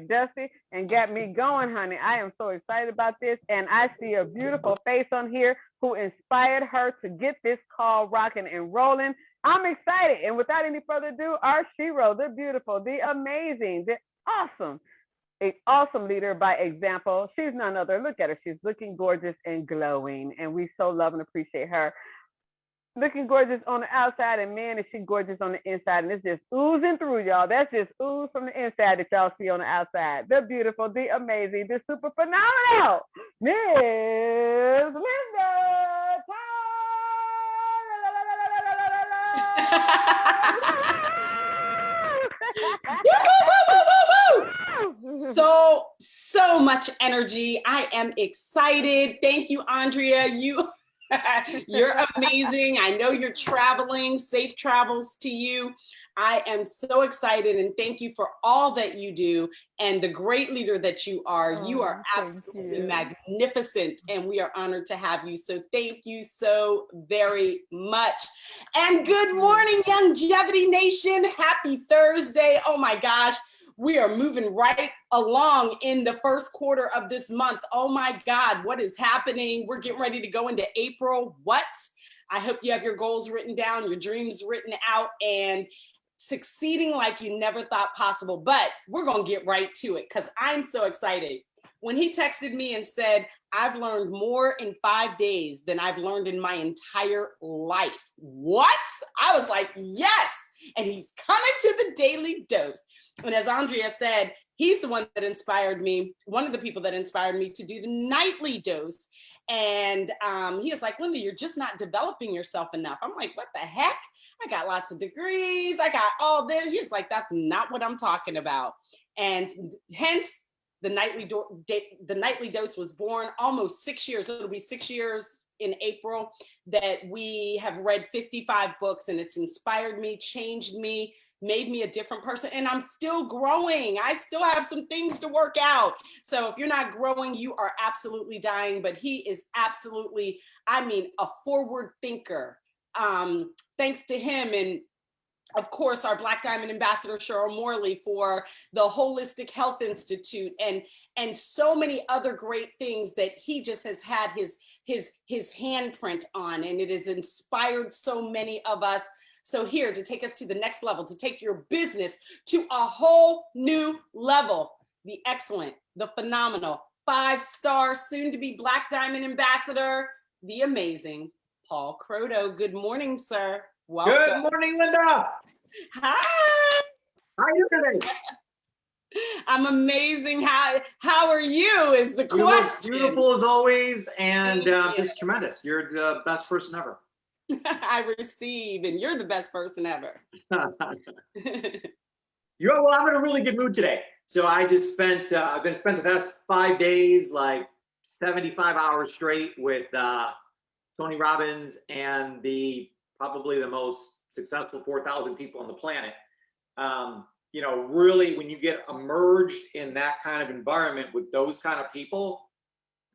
dusty, and got me going, honey. I am so excited about this, and I see a beautiful face on here who inspired her to get this call rocking and rolling. I'm excited, and without any further ado, our shero, the beautiful, the amazing, the awesome, an awesome leader by example. She's none other. Look at her. She's looking gorgeous and glowing, and we so love and appreciate her. Looking gorgeous on the outside, and man, is she gorgeous on the inside, and it's just oozing through, y'all. That's just ooze from the inside that y'all see on the outside. The beautiful, the amazing, the super phenomenal Miss Linda. So much energy. I am excited. Thank you, Andrea. You're amazing. I know you're traveling. Safe travels to you. I am so excited, and thank you for all that you do and the great leader that you are. You are absolutely magnificent, and we are honored to have you. So thank you so very much. And good morning, Longevity Nation. Happy Thursday. Oh my gosh. We are moving right along in the first quarter of this month. Oh my God, what is happening? We're getting ready to go into April. What? I hope you have your goals written down, your dreams written out, and succeeding like you never thought possible. But we're going to get right to it because I'm so excited. When he texted me and said, I've learned more in 5 days than I've learned in my entire life. What? I was like, yes. And he's coming to the daily dose. And as Andrea said, he's the one that inspired me, one of the people that inspired me to do the nightly dose. And he was like, Linda, you're just not developing yourself enough. I'm like, what the heck? I got lots of degrees. I got all this. He's like, that's not what I'm talking about. And hence, the nightly dose was born almost 6 years. It'll be 6 years in April that we have read 55 books, and it's inspired me, changed me, made me a different person, and I'm still growing. I still have some things to work out. So if you're not growing, you are absolutely dying, but he is absolutely, I mean, a forward thinker. Thanks to him, and of course, our Black Diamond Ambassador, Cheryl Morley, for the Holistic Health Institute, and so many other great things that he just has had his handprint on, and it has inspired so many of us. So here to take us to the next level, to take your business to a whole new level, the excellent, the phenomenal, 5-star, soon to be Black Diamond Ambassador, the amazing Paul Croto. Good morning, sir. Welcome. Good morning, Linda. Hi. How are you today? I'm amazing. How are you is the question. You look beautiful as always, and just tremendous. You're the best person ever. I receive, and you're the best person ever. Well, I'm in a really good mood today. So I just spent, I've been spent the past 5 days, like 75 hours straight with Tony Robbins and probably the most successful 4,000 people on the planet. You know, really, when you get immersed in that kind of environment with those kind of people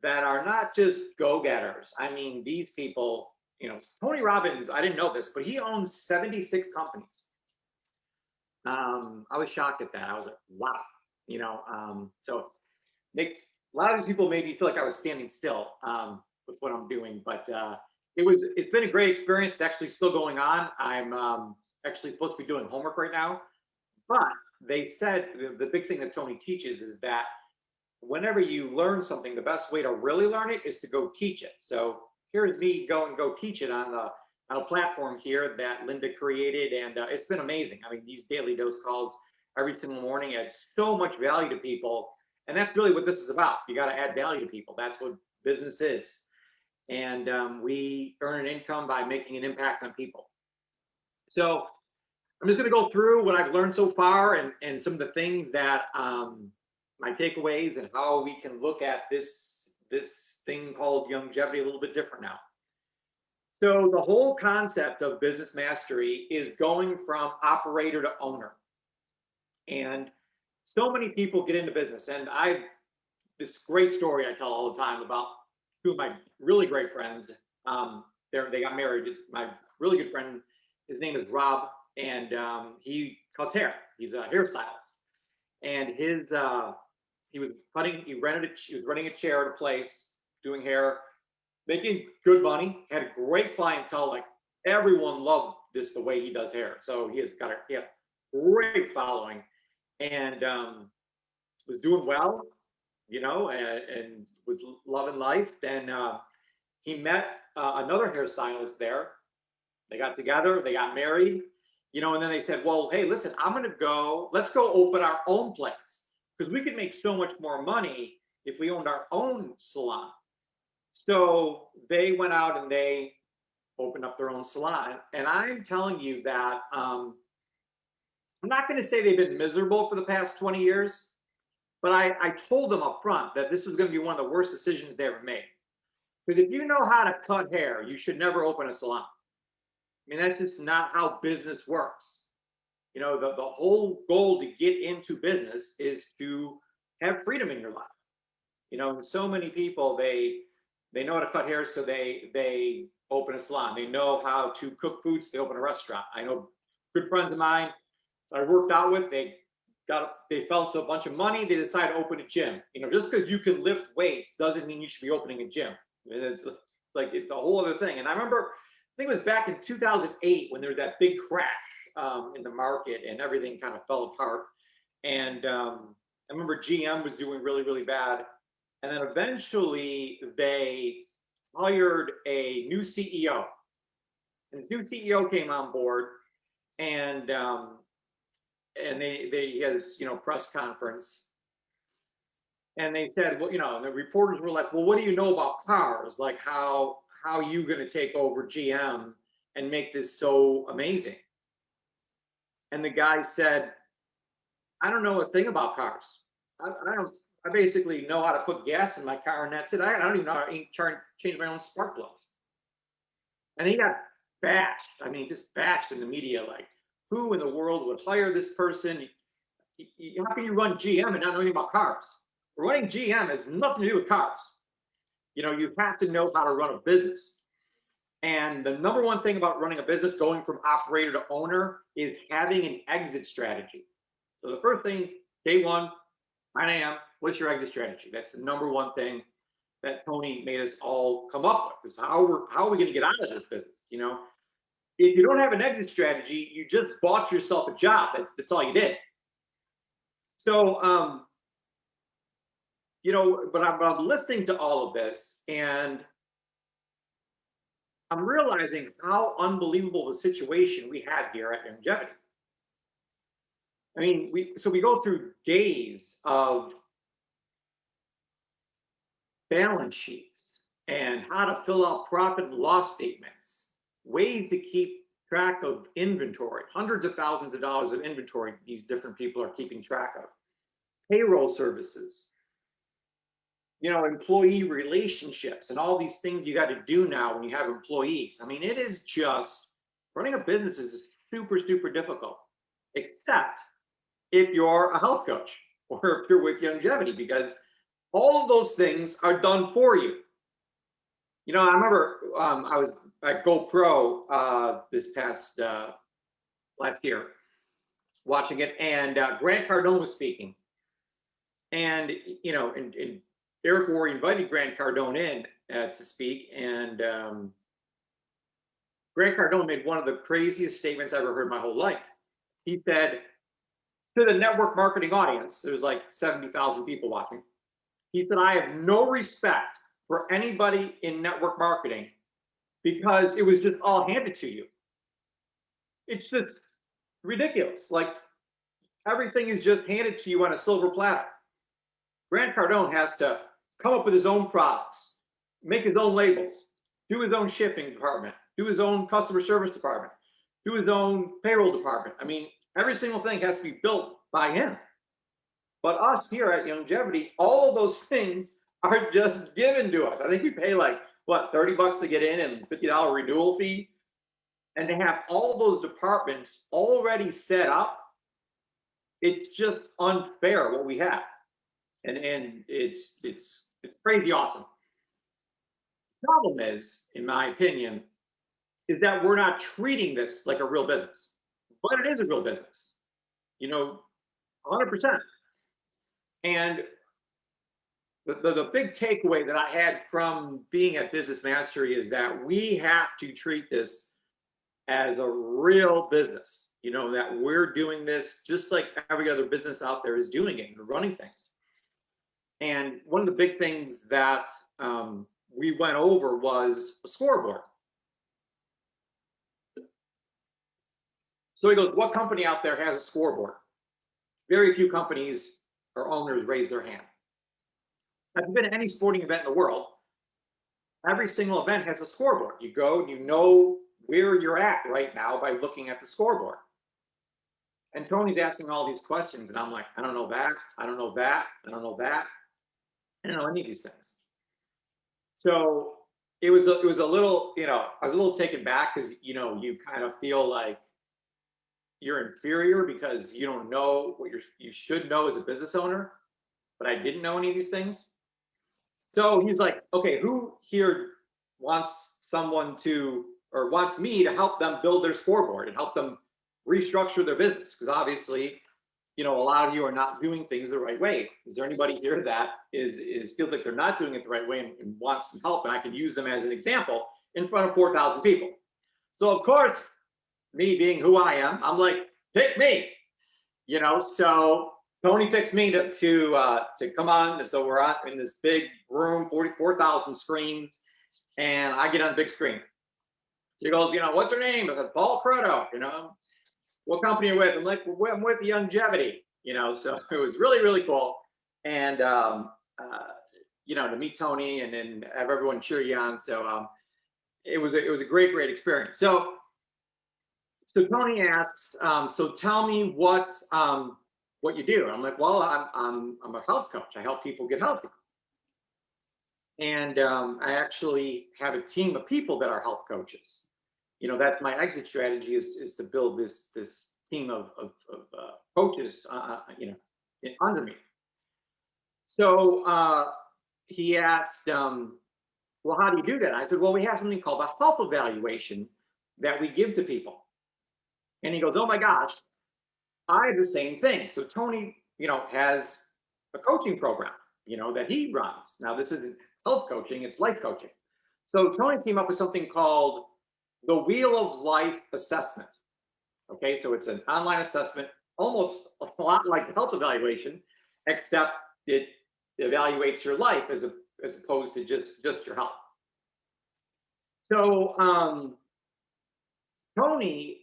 that are not just go-getters. I mean, these people, you know, Tony Robbins, I didn't know this, but he owns 76 companies. I was shocked at that. I was like, wow, you know, so makes a lot of these people made me feel like I was standing still with what I'm doing, but it's been a great experience. It's actually still going on. I'm actually supposed to be doing homework right now, but they said the big thing that Tony teaches is that whenever you learn something, the best way to really learn it is to go teach it. So here's me go teach it on a platform here that Linda created, and it's been amazing. I mean, these daily dose calls every single morning add so much value to people, and that's really what this is about. You got to add value to people. That's what business is. And we earn an income by making an impact on people. So I'm just going to go through what I've learned so far and some of the things that my takeaways and how we can look at this thing called longevity a little bit different now. So the whole concept of business mastery is going from operator to owner. And so many people get into business, and this great story I tell all the time about two of my really great friends. They got married. It's my really good friend. His name is Rob, and he cuts hair. He's a hairstylist. and he was running a chair at a place, doing hair, making good money, had a great clientele. Like everyone loved this, the way he does hair. So he has a great following, and was doing well, and was loving life. Then he met another hairstylist there. They got together, they got married, and then they said, well, hey, listen, let's go open our own place, because we could make so much more money if we owned our own salon. So they went out and they opened up their own salon. And I'm telling you that I'm not going to say they've been miserable for the past 20 years, but I told them up front that this was going to be one of the worst decisions they ever made. Because if you know how to cut hair, you should never open a salon. I mean, that's just not how business works. The whole goal to get into business is to have freedom in your life. So many people, they know how to cut hair, so they open a salon. They know how to cook foods, so they open a restaurant. I know good friends of mine that I worked out with, they fell into a bunch of money, they decided to open a gym. Just because you can lift weights doesn't mean you should be opening a gym. It's a whole other thing. And I remember, I think it was back in 2008 when there was that big crash in the market and everything kind of fell apart. And I remember GM was doing really, really bad. And then eventually they hired a new CEO. And the new CEO came on board, and he has press conference. And they said, well, and the reporters were like, well, what do you know about cars? Like, how are you going to take over GM and make this so amazing? And the guy said, I don't know a thing about cars. I basically know how to put gas in my car, and that's it. I don't even know how to change my own spark plugs. And he got bashed. I mean, just bashed in the media. Like, who in the world would hire this person? How can you run GM and not know anything about cars? Running GM has nothing to do with cars. You have to know how to run a business. And the number one thing about running a business, going from operator to owner, is having an exit strategy. So the first thing, day one, 9 a.m., what's your exit strategy? That's the number one thing that Tony made us all come up with, is how are we going to get out of this business? If you don't have an exit strategy, you just bought yourself a job. That's all you did. So, but I'm listening to all of this, and I'm realizing how unbelievable the situation we have here at Longevity. I mean, we go through days of balance sheets and how to fill out profit and loss statements, ways to keep track of inventory, hundreds of thousands of dollars of inventory these different people are keeping track of, payroll services, employee relationships, and all these things you got to do now when you have employees. I mean, it is just, running a business is super, super difficult, except if you're a health coach or if you're with Longevity, because all of those things are done for you. I remember I was at GoPro this past last year watching it, and Grant Cardone was speaking. And, and Eric Worre invited Grant Cardone in to speak, and Grant Cardone made one of the craziest statements I ever heard in my whole life. He said to the network marketing audience, there's like 70,000 people watching. He said, I have no respect for anybody in network marketing because it was just all handed to you. It's just ridiculous. Like, everything is just handed to you on a silver platter. Grant Cardone has to come up with his own products, make his own labels, do his own shipping department, do his own customer service department, do his own payroll department. I mean, every single thing has to be built by him. But us here at Longevity, all of those things are just given to us. I think we pay like, what, $30 to get in and $50 renewal fee. And to have all those departments already set up, it's just unfair what we have. And it's crazy awesome. The problem is, in my opinion, is that we're not treating this like a real business. But it is a real business. 100%. And the big takeaway that I had from being at Business Mastery is that we have to treat this as a real business, you know, that we're doing this just like every other business out there is doing it and running things. And one of the big things that we went over was a scoreboard. So he goes, what company out there has a scoreboard? Very few companies or owners raise their hand. If you've been to any sporting event in the world, every single event has a scoreboard. You go and you know where you're at right now by looking at the scoreboard. And Tony's asking all these questions, and I'm like, I don't know that, I don't know that, I don't know that. I don't know any of these things. So it was a little, you know, I was a little taken back because, you know, you kind of feel like you're inferior because you don't know what you should know as a business owner, but I didn't know any of these things. So he's like, okay, who here wants someone to, or wants me to help them build their scoreboard and help them restructure their business? Because obviously, you know, a lot of you are not doing things the right way. Is there anybody here that feels like they're not doing it the right way and wants some help? And I can use them as an example in front of 4,000 people. So of course, me being who I am, I'm like, pick me, you know. So Tony picks me to come on. And so we're out in this big room, 44,000 screens, and I get on the big screen. He goes, you know, what's her name? I said, Paul Crotto, you know. What company are you with? I'm like, well, I'm with Longevity, you know. So it was really, really cool. And, you know, to meet Tony and then have everyone cheer you on. So it was a great, great experience. So Tony asks, so tell me what you do. I'm like, well, I'm a health coach. I help people get healthy. And I actually have a team of people that are health coaches. You know, that's my exit strategy is to build this team of coaches, you know, under me. So he asked, well, how do you do that? I said, well, we have something called a health evaluation that we give to people. And he goes, oh my gosh, I have the same thing. So Tony, you know, has a coaching program, you know, that he runs. Now this isn't health coaching, it's life coaching. So Tony came up with something called the Wheel of Life Assessment. Okay, so it's an online assessment, almost a lot like the health evaluation, except it evaluates your life as opposed to just your health. So Tony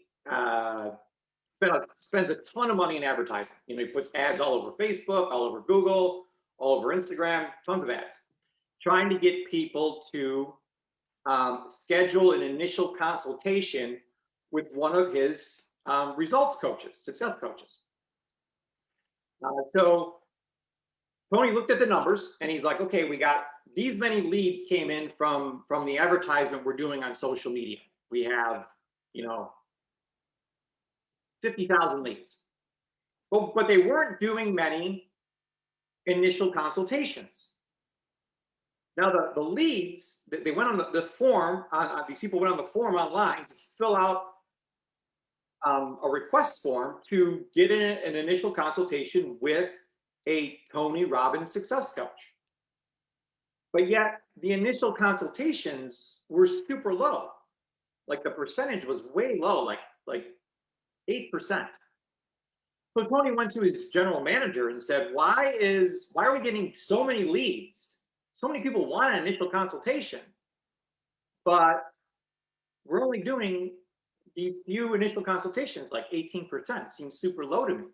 spends a ton of money in advertising. You know, he puts ads all over Facebook, all over Google, all over Instagram, tons of ads, trying to get people to schedule an initial consultation with one of his results coaches, success coaches. So Tony looked at the numbers and he's like, okay, we got these many leads came in from the advertisement we're doing on social media. We have, you know, 50,000 leads. But they weren't doing many initial consultations. Now the leads, they went on the form, these people went on the form online to fill out a request form to get an initial consultation with a Tony Robbins success coach. But yet the initial consultations were super low. Like the percentage was way low, like 8%. So Tony went to his general manager and said, why are we getting so many leads? So many people want an initial consultation, but we're only doing these few initial consultations, like 18%. It seems super low to me.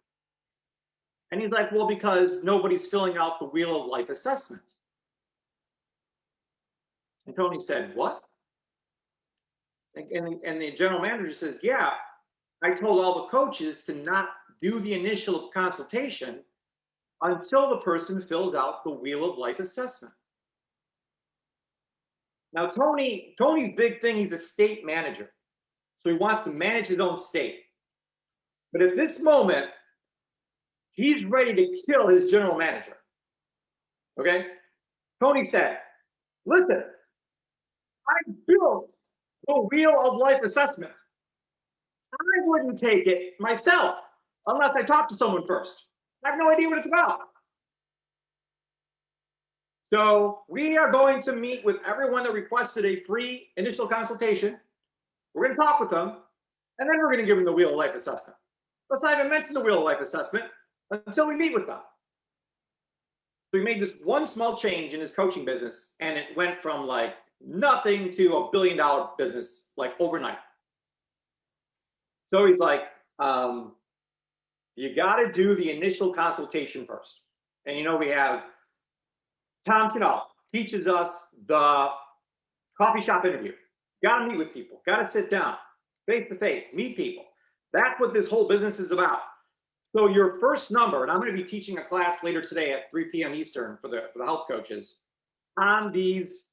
And he's like, well, because nobody's filling out the Wheel of Life assessment. And Tony said, what? And the general manager says, yeah, I told all the coaches to not do the initial consultation until the person fills out the Wheel of Life assessment. Now, Tony's big thing, he's a state manager. So he wants to manage his own state. But at this moment, he's ready to kill his general manager. Okay? Tony said, listen, I built the Wheel of Life assessment. I wouldn't take it myself unless I talked to someone first. I have no idea what it's about. So we are going to meet with everyone that requested a free initial consultation. We're going to talk with them, and then we're going to give them the Wheel of Life assessment. Let's not even mention the Wheel of Life assessment until we meet with them. So he made this one small change in his coaching business, and it went from like nothing to $1 billion business like overnight. So he's like, you got to do the initial consultation first. And you know, we have Tom Chanel teaches us the coffee shop interview. Got to meet with people, got to sit down face to face, meet people. That's what this whole business is about. So your first number, and I'm going to be teaching a class later today at 3 p.m. Eastern for the health coaches on these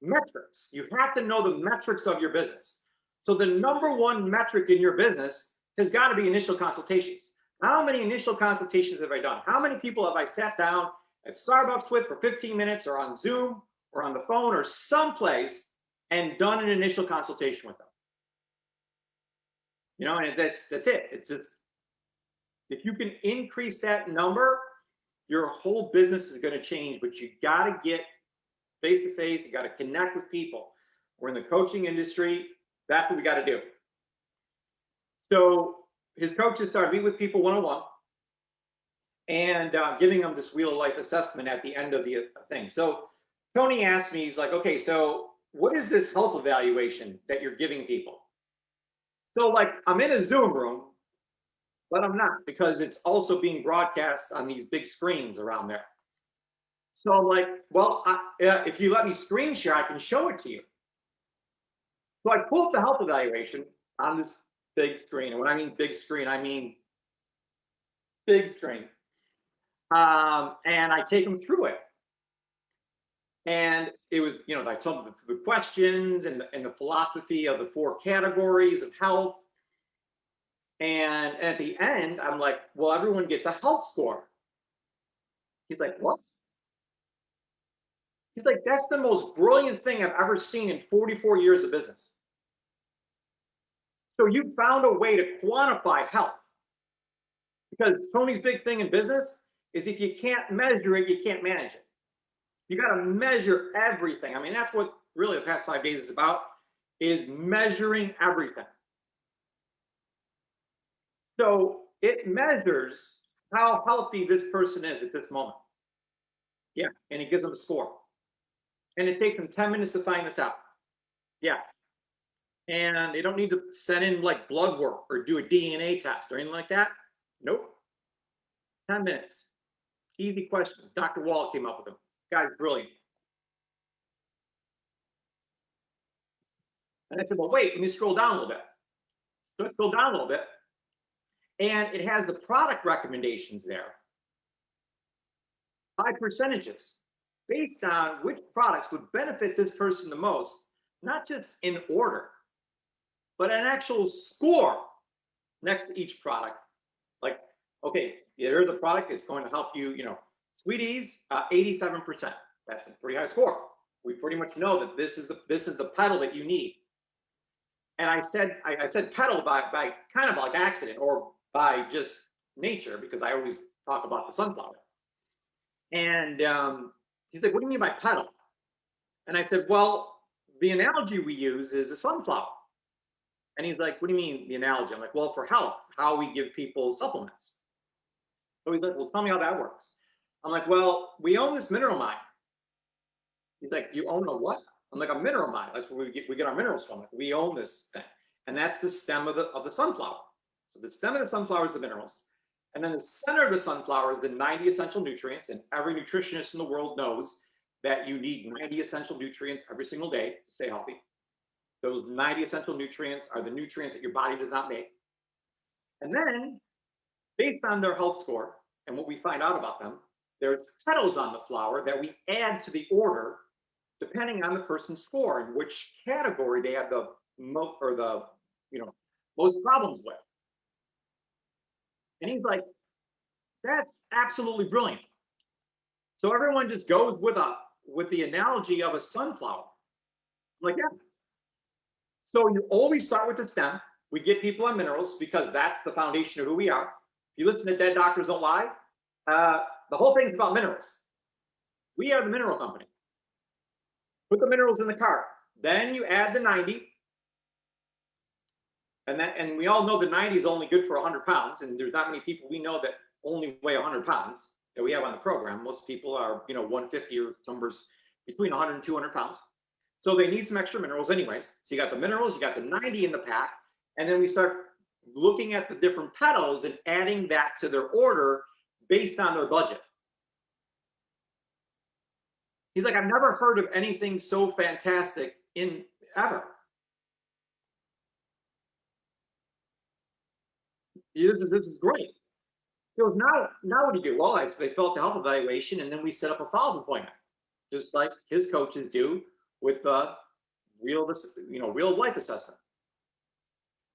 metrics. You have to know the metrics of your business. So the number one metric in your business has got to be initial consultations. How many initial consultations have I done? How many people have I sat down at Starbucks with for 15 minutes or on Zoom or on the phone or someplace and done an initial consultation with them? You know, and that's it. It's just, if you can increase that number, your whole business is going to change, but you got to get face to face. You got to connect with people. We're in the coaching industry. That's what we got to do. So his coaches started meeting with people one-on-one and giving them this Wheel of Life assessment at the end of the thing. So Tony asked me, he's like, okay, so what is this health evaluation that you're giving people? So like, I'm in a Zoom room, but I'm not, because it's also being broadcast on these big screens around there. So I'm like, well, if you let me screen share, I can show it to you. So I pull up the health evaluation on this big screen. And when I mean big screen, I mean big screen. And I take them through it. And it was, you know, I told them the questions and the philosophy of the 4 categories of health. And at the end, I'm like, well, everyone gets a health score. He's like, what? He's like, that's the most brilliant thing I've ever seen in 44 years of business. So you found a way to quantify health. Because Tony's big thing in business is if you can't measure it, you can't manage it. You got to measure everything. I mean, that's what really the past 5 days is about, is measuring everything. So it measures how healthy this person is at this moment. Yeah, and it gives them a score. And it takes them 10 minutes to find this out. Yeah. And they don't need to send in like blood work or do a DNA test or anything like that. Nope. 10 minutes. Easy questions. Dr. Wall came up with them. Guy's brilliant. And I said, well, wait, let me scroll down a little bit. So I scroll down a little bit. And it has the product recommendations there by percentages based on which products would benefit this person the most, not just in order, but an actual score next to each product. Like, okay, there's a product that's going to help you, you know, Sweeties, 87%. That's a pretty high score. We pretty much know that this is the pedal that you need. And I said pedal by kind of like accident or by just nature, because I always talk about the sunflower. And he's like, what do you mean by pedal? And I said, well, the analogy we use is a sunflower. And he's like, what do you mean the analogy? I'm like, well, for health, how we give people supplements. So he's like, well, tell me how that works. I'm like, well, we own this mineral mine. He's like, you own a what? I'm like, a mineral mine. That's where we get our minerals from. Like, we own this thing. And that's the stem of the sunflower. So the stem of the sunflower is the minerals. And then the center of the sunflower is the 90 essential nutrients. And every nutritionist in the world knows that you need 90 essential nutrients every single day to stay healthy. Those 90 essential nutrients are the nutrients that your body does not make. And then, based on their health score and what we find out about them, there's petals on the flower that we add to the order depending on the person's score and which category they have the most problems with. And he's like, that's absolutely brilliant. So everyone just goes with the analogy of a sunflower. I'm like, yeah. So you always start with the stem. We get people on minerals because that's the foundation of who we are. If you listen to Dead Doctors Don't Lie, the whole thing's about minerals. We are the mineral company. Put the minerals in the cart. Then you add the 90. And we all know the 90 is only good for 100 pounds. And there's not many people we know that only weigh 100 pounds that we have on the program. Most people are, 150 or numbers between 100 and 200 pounds. So they need some extra minerals anyways. So you got the minerals, you got the 90 in the pack. And then we start looking at the different petals and adding that to their order based on their budget. He's like, I've never heard of anything so fantastic in ever. This is great. He goes, now what do you do? Well, they fill out the health evaluation and then we set up a follow-up appointment, just like his coaches do with the real life assessment.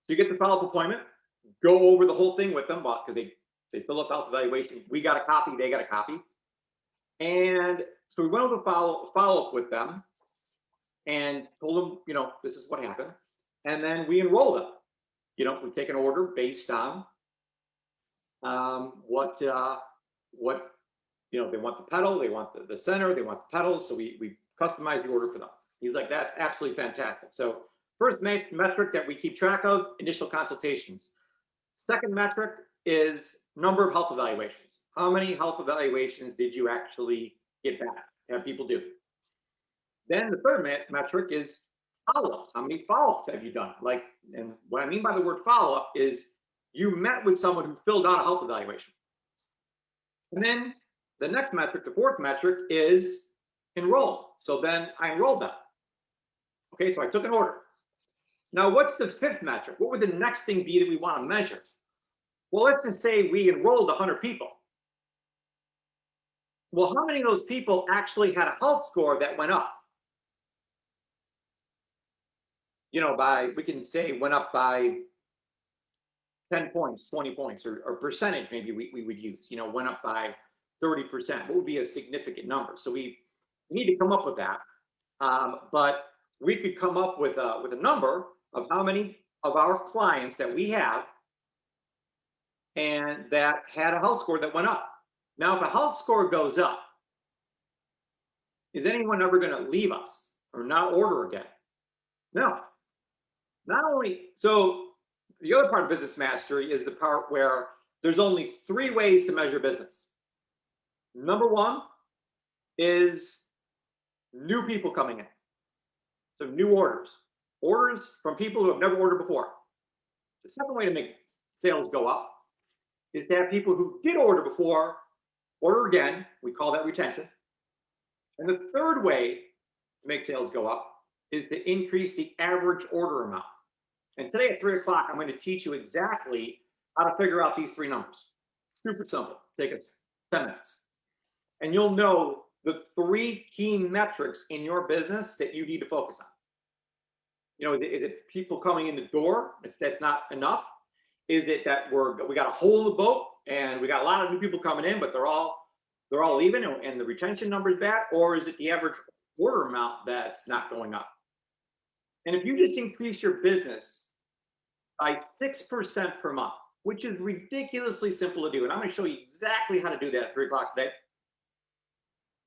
So you get the follow-up appointment, go over the whole thing with them because they fill up health evaluation. We got a copy, they got a copy. And so we went over follow-up with them and told them, this is what happened. And then we enrolled them. We take an order based on what they want the petal, they want the center, they want the petals. So we customize the order for them. He's like, that's absolutely fantastic. So first metric that we keep track of, initial consultations. Second metric is number of health evaluations. How many health evaluations did you actually get back? Have people do? Then the third metric is follow-up. How many follow-ups have you done? And what I mean by the word follow-up is you met with someone who filled out a health evaluation. And then the next metric, the fourth metric, is enroll. So then I enrolled them. Okay, so I took an order. Now, what's the fifth metric? What would the next thing be that we want to measure? Well, let's just say we enrolled 100 people. Well, how many of those people actually had a health score that went up? We can say went up by 10 points, 20 points, or percentage maybe we would use, went up by 30%. What would be a significant number? So we need to come up with that. But we could come up with a number of how many of our clients that we have and that had a health score that went up. Now, if a health score goes up, is anyone ever going to leave us or not order again? No. Not only, so the other part of business mastery is the part where there's only 3 ways to measure business. Number 1 is new people coming in. So new orders from people who have never ordered before. The second way to make sales go up is to have people who did order before order again. We call that retention. And the third way to make sales go up is to increase the average order amount. And today at 3 o'clock, I'm going to teach you exactly how to figure out these 3 numbers. Super simple. Take us 10 minutes. And you'll know the 3 key metrics in your business that you need to focus on. Is it people coming in the door? That's not enough. Is it that we got a hole in the boat and we got a lot of new people coming in, but they're all leaving and the retention number is bad? Or is it the average order amount that's not going up? And if you just increase your business by 6% per month, which is ridiculously simple to do, and I'm going to show you exactly how to do that at 3 o'clock today,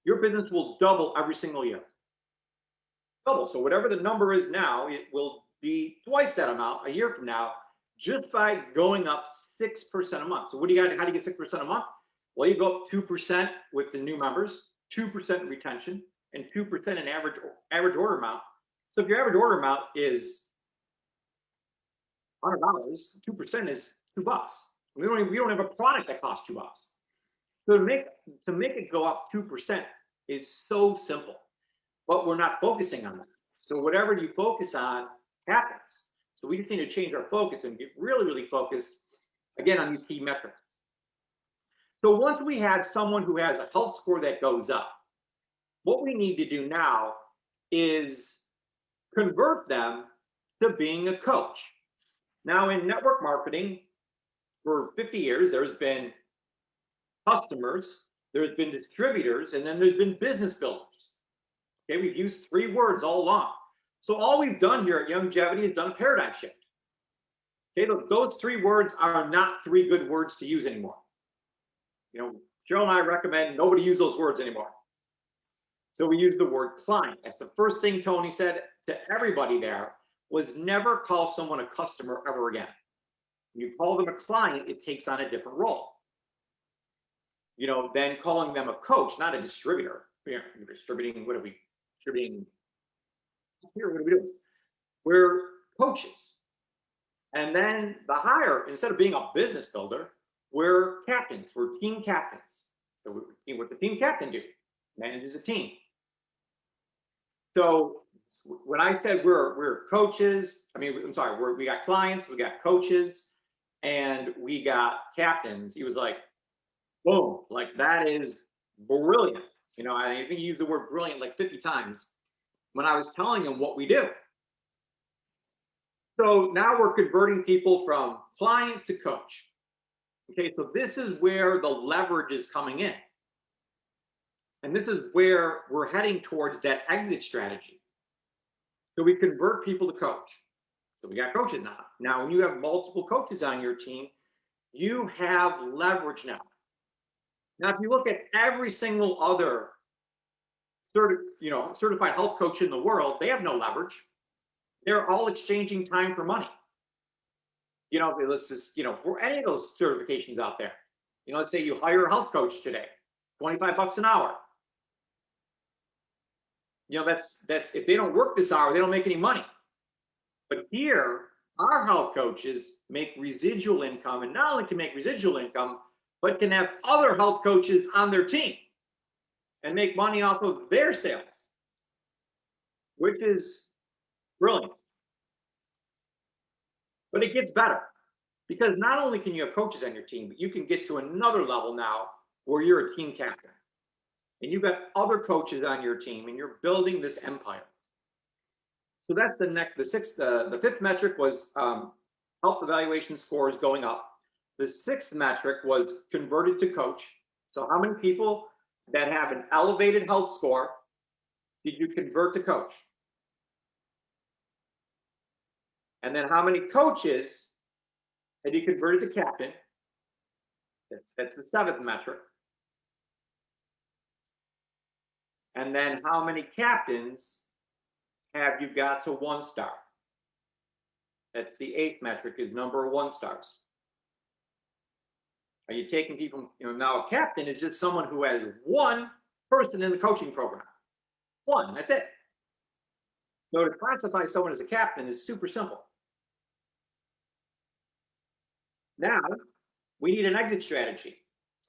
your business will double every single year. Double. So whatever the number is now, it will be twice that amount a year from now, just by going up 6% a month. So what do you got? How do you get 6% a month? Well, you go up 2% with the new members, 2% in retention, and 2% in average order amount. So if your average order amount is $100, 2% is $2. We don't have a product that costs $2. So to make it go up 2% is so simple, but we're not focusing on that. So whatever you focus on happens. So we just need to change our focus and get really, really focused again on these key metrics. So once we have someone who has a health score that goes up, what we need to do now is convert them to being a coach. Now in network marketing, for 50 years, there's been customers, there's been distributors, and then there's been business builders. Okay, we've used 3 words all along. So all we've done here at Longevity is done a paradigm shift. Okay, those 3 words are not 3 good words to use anymore. Cheryl and I recommend nobody use those words anymore. So we use the word client. That's the first thing Tony said to everybody there, was never call someone a customer ever again. When you call them a client, it takes on a different role. You know, then calling them a coach, not a distributor. You know, distributing, what are we distributing here? What are we doing? We're coaches. And then the higher, instead of being a business builder, we're captains. We're team captains. So what the team captain do? Manages a team. So when I said we're coaches, I mean, I'm sorry, we got clients, we got coaches, and we got captains. He was like, boom, like that is brilliant. You know, I think he used the word brilliant like 50 times when I was telling him what we do. So now we're converting people from client to coach. Okay, so this is where the leverage is coming in. And this is where we're heading towards that exit strategy. So we convert people to coach. So we got coaches now. Now, when you have multiple coaches on your team, you have leverage now. Now, if you look at every single other certified health coach in the world, they have no leverage. They're all exchanging time for money. You know, let's just, you know, for any of those certifications out there, you know, let's say you hire a health coach today, 25 bucks an hour. You know, that's if they don't work this hour, they don't make any money. But here, our health coaches make residual income, and not only can make residual income, but can have other health coaches on their team and make money off of their sales, which is brilliant. But it gets better, because not only can you have coaches on your team, but you can get to another level now where you're a team captain and you've got other coaches on your team and you're building this empire. So that's the fifth metric was health evaluation scores going up. The sixth metric was converted to coach. So how many people that have an elevated health score did you convert to coach? And then how many coaches have you converted to captain? That's the seventh metric. And then how many captains have you got to 1-star? That's the eighth metric, is number of 1-stars. Are you taking people, you know, now a captain is just someone who has one person in the coaching program. One, that's it. So to classify someone as a captain is super simple. Now, we need an exit strategy.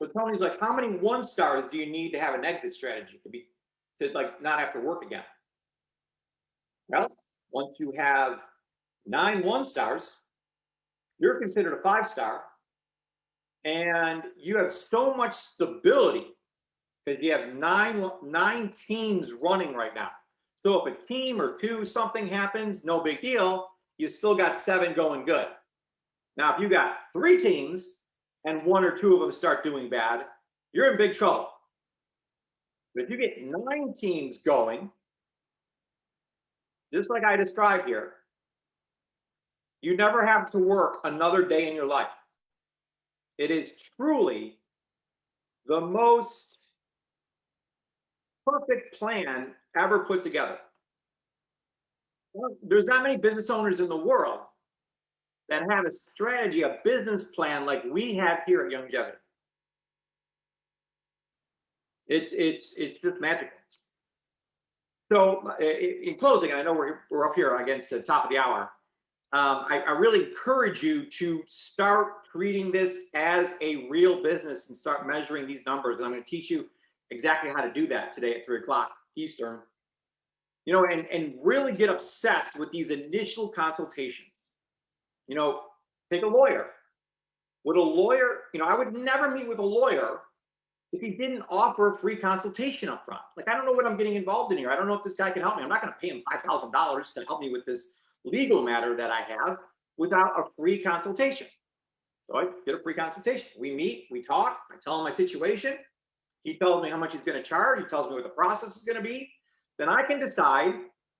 So Tony's like, how many 1-stars do you need to have an exit strategy to like not have to work again? Well, once you have 9 1-stars, you're considered a 5-star, and you have so much stability because you have nine teams running right now. So if a team or two, something happens, no big deal, you still got 7 going good. Now, if you got 3 teams and 1 or 2 of them start doing bad, you're in big trouble. But if you get 9 teams going, just like I described here, you never have to work another day in your life. It is truly the most perfect plan ever put together. Well, there's not many business owners in the world that have a strategy, a business plan like we have here at Longevity. It's just magical. So in closing, I know we're up here against the top of the hour. I really encourage you to start treating this as a real business and start measuring these numbers. And I'm going to teach you exactly how to do that today at 3 o'clock Eastern. You know, and really get obsessed with these initial consultations. You know, take a lawyer. Would a lawyer, you know, I would never meet with a lawyer if he didn't offer a free consultation up front. Like, I don't know what I'm getting involved in here. I don't know if this guy can help me. I'm not going to pay him $5,000 to help me with this legal matter that I have without a free consultation. So I get a free consultation. We meet, we talk, I tell him my situation. He tells me how much he's going to charge. He tells me what the process is going to be. Then I can decide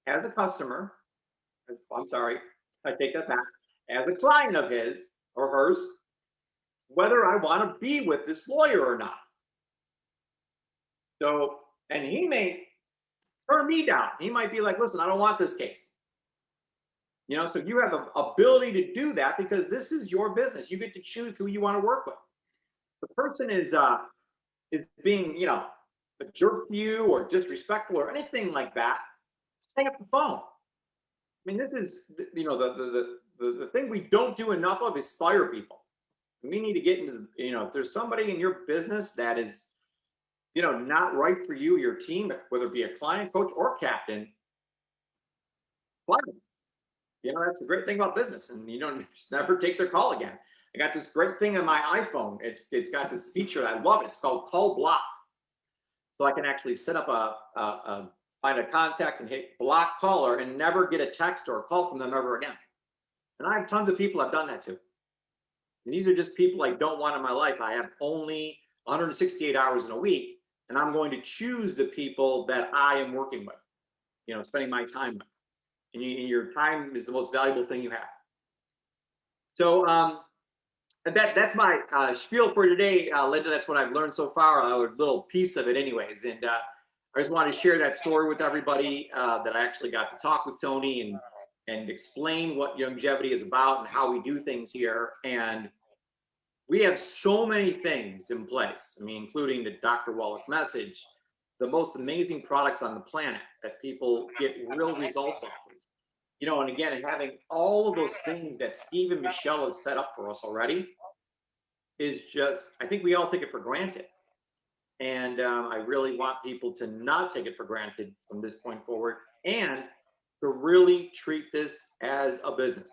as a customer, I'm sorry, I take that back, as a client of his or hers, whether I want to be with this lawyer or not. So, and he may turn me down. He might be like, listen, I don't want this case. You know, so you have the ability to do that because this is your business. You get to choose who you want to work with. The person is being, you know, a jerk to you or disrespectful or anything like that, just hang up the phone. I mean, this is, you know, the thing we don't do enough of is fire people. We need to get into, you know, if there's somebody in your business that is, you know, not right for you, your team, whether it be a client, coach, or captain, fire them. You know, that's the great thing about business, and you don't just never take their call again. I got this great thing on my iPhone. It's got this feature. I love it. It's called Call Block. So I can actually set up find a contact and hit block caller and never get a text or a call from them ever again. And I have tons of people I've done that to. And these are just people I don't want in my life. I have only 168 hours in a week, and I'm going to choose the people that I am working with, you know, spending my time with. And your time is the most valuable thing you have. So that's my spiel for today, Linda. That's what I've learned so far, a little piece of it anyways. And I just wanted to share that story with everybody, that I actually got to talk with Tony and explain what longevity is about and how we do things here. And we have so many things in place. I mean, including the Dr. Wallach message, the most amazing products on the planet that people get real results off of. You know, and again, having all of those things that Steve and Michelle have set up for us already is just, I think we all take it for granted. And I really want people to not take it for granted from this point forward and to really treat this as a business.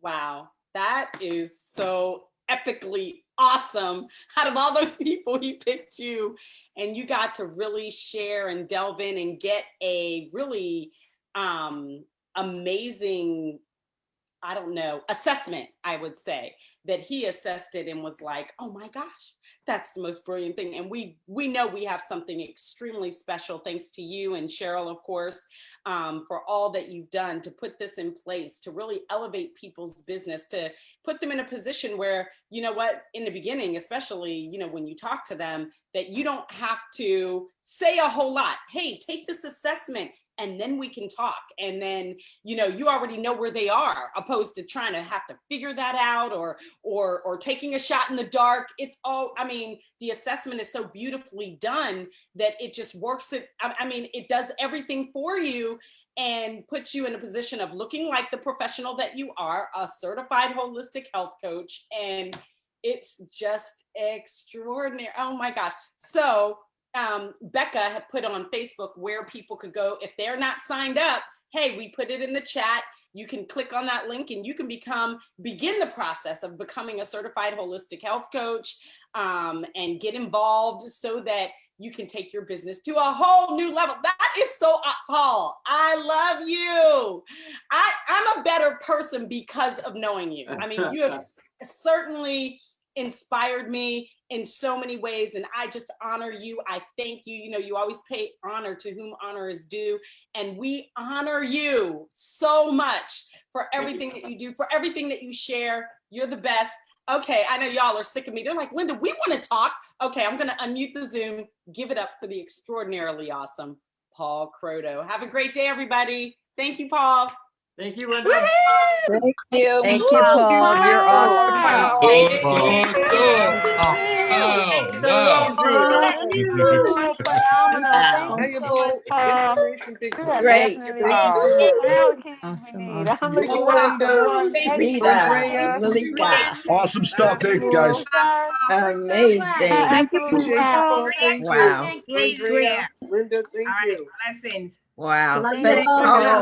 Wow, that is so epically awesome. Out of all those people, he picked you, and you got to really share and delve in and get a really amazing, I don't know, assessment, I would say, that he assessed it and was like, oh my gosh, that's the most brilliant thing. And we know we have something extremely special, thanks to you and Cheryl, of course, for all that you've done to put this in place, to really elevate people's business, to put them in a position where, you know what, in the beginning, especially, you know, when you talk to them, that you don't have to say a whole lot. Hey, take this assessment and then we can talk. And then, you know, you already know where they are, opposed to trying to have to figure that out or taking a shot in the dark. It's all, I mean, the assessment is so beautifully done that it just works it. I mean, it does everything for you and puts you in a position of looking like the professional that you are, a certified holistic health coach. And it's just extraordinary. Oh my gosh. So Becca had put on Facebook where people could go if they're not signed up. Hey, we put it in the chat. You can click on that link and you can begin the process of becoming a certified holistic health coach, and get involved so that you can take your business to a whole new level. That is so, Paul, I love you. I'm a better person because of knowing you. I mean, you have certainly inspired me in so many ways, and I just honor you. I thank you. You know, you always pay honor to whom honor is due, and we honor you so much for everything that you do, for everything that you share. You're the best. Okay, I know y'all are sick of me. They're like, Linda, we want to talk. Okay, I'm going to unmute the Zoom. Give it up for the extraordinarily awesome Paul Croto. Have a great day, everybody. Thank you, Paul. Thank you, Linda. Thank you. Thank you, Paul. You're awesome. Thank you so much, Paul. Great. Awesome. I'm Awesome. looking Rita, Malika. Awesome stuff. Thank you, guys. Amazing. Thank you, Paul. Wow. Linda, thank you. Blessings. Wow. Love you, Thanks, Paul. Paul. Yeah,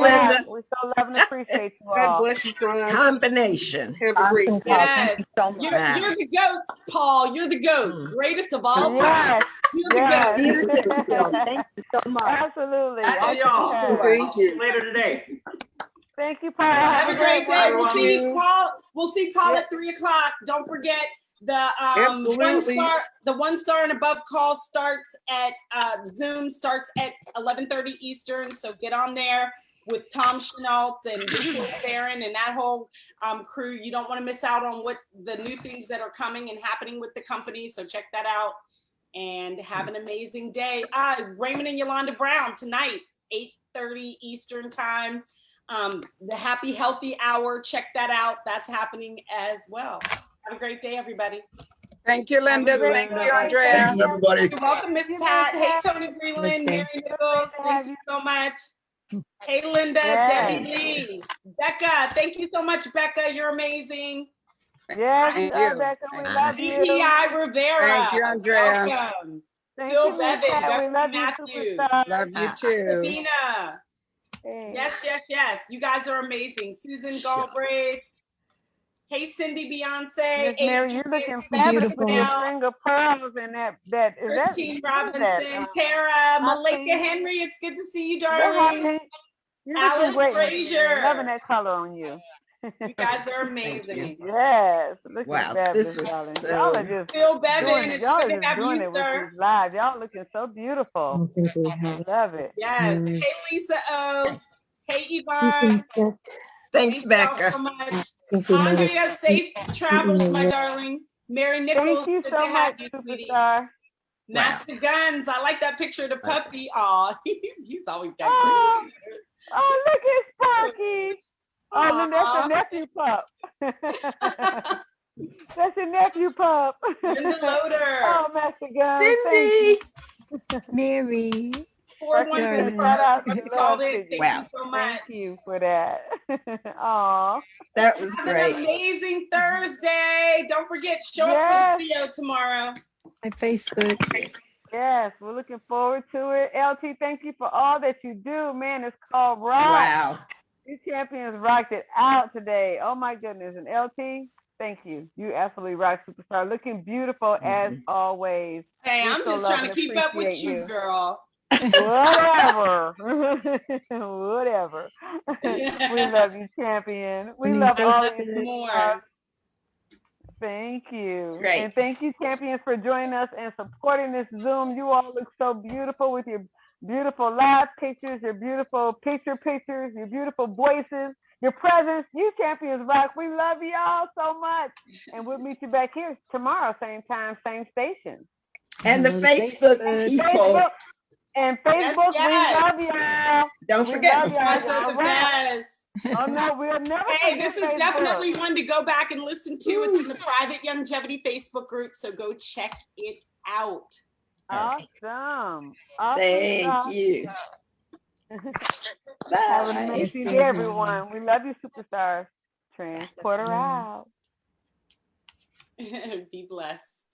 Linda. we so love and appreciate you God all. bless you, son. Combination. Have a great day. Yes. so much. Wow. You're the GOAT, Paul. You're the GOAT. Greatest of all time. Yes, You're the GOAT. yes. Thank you so much. Absolutely. Thank y'all. Thank you. Later today. Thank you, Paul. Have a great day. We'll Thank see you. Paul. We'll see Paul at 3:00. Don't forget the Absolutely. one star and above call starts at Zoom starts at 11:30 Eastern. So get on there with Tom Chenault and Baron and that whole crew. You don't want to miss out on what the new things that are coming and happening with the company. So check that out. and have an amazing day. Raymond and Yolanda Brown tonight, 8:30 Eastern time. The Happy Healthy Hour, check that out. That's happening as well. Have a great day, everybody. Thank you, Linda. Thank you, Andrea. Thank you, everybody. You're welcome, Miss Pat. Hey, Tony Breland, Mary Nichols, thank you so much. Hey, Linda, Yes. Debbie Lee, Becca, thank you so much, Becca. You're amazing. Yes, Thank love you. Becca. We love you. EPI Rivera. Thank you, Andrea. Welcome. Thank Phil you, Miss Bevan, Pat. We Beverly love you, Matthews. superstar. Love you too. Sabina. Hey. Yes. You guys are amazing. Susan Galbraith. Hey, Cindy Beyonce. Miss Mary, you're looking fabulous with your string of pearls and that is Christine that, what is Robinson, that? Tara, hot Malika pink? Henry. It's good to see you, Is that hot darling. pink? You're Alice looking great. Miss Frazier. Mary. Loving that color on you. You guys are amazing. Yes, looking Wow, fabulous, this was darling. so- Y'all are just Phil Bevan, doing it. it's Y'all good are to just have doing you, it with sir. these lives. Y'all looking so beautiful. Love it. Yes. Hey, Lisa O. Hey, Yvonne. Thanks, Thank y'all Becca. so much. Andrea, safe travels, my darling. Mary Nichols, Thank you good so to have much, you, sweetie. superstar. Master Guns, I like that picture of the puppy. Aw, he's always got Oh, good. oh, look at Sparky. Oh, look, that's Aw. a nephew pup. That's a nephew pup. Linda Loader. Oh, Master Gun. Cindy. Mary. 416 Shout out to you you. called Love it. to you. Thank Wow. you so much. Thank you for that. Aw. That was Have an great. amazing Thursday. Don't forget, show up Yes. for the video tomorrow. My Facebook. Yes, we're looking forward to it. LT, thank you for all that you do. Man, it's called Rock. Wow. These champions rocked it out today. Oh my goodness. And LT, thank you. You absolutely rock, superstar. Looking beautiful as always. Hey, We I'm so just love trying to and keep up with appreciate you, girl. Whatever. Whatever. We love you, champion. We love all of you. More. Thank you. Great. And thank you, champions, for joining us and supporting this Zoom. You all look so beautiful with your beautiful live pictures, your beautiful pictures, your beautiful voices, your presence. You champions rock. We love you all so much. And we'll meet you back here tomorrow, same time, same station. And the Facebook people. Facebook. And Facebook, Yes. we love y'all. Don't We forget love You guys y'all. are All the right. best. Oh no, we'll never Hey, forget this is Facebook. definitely one to go back and listen to. It's in the private Longevity Facebook group, so go check it out. Awesome. Thank you. Have an Bye. amazing day, everyone. We love you, superstars. Transporter out. Be blessed.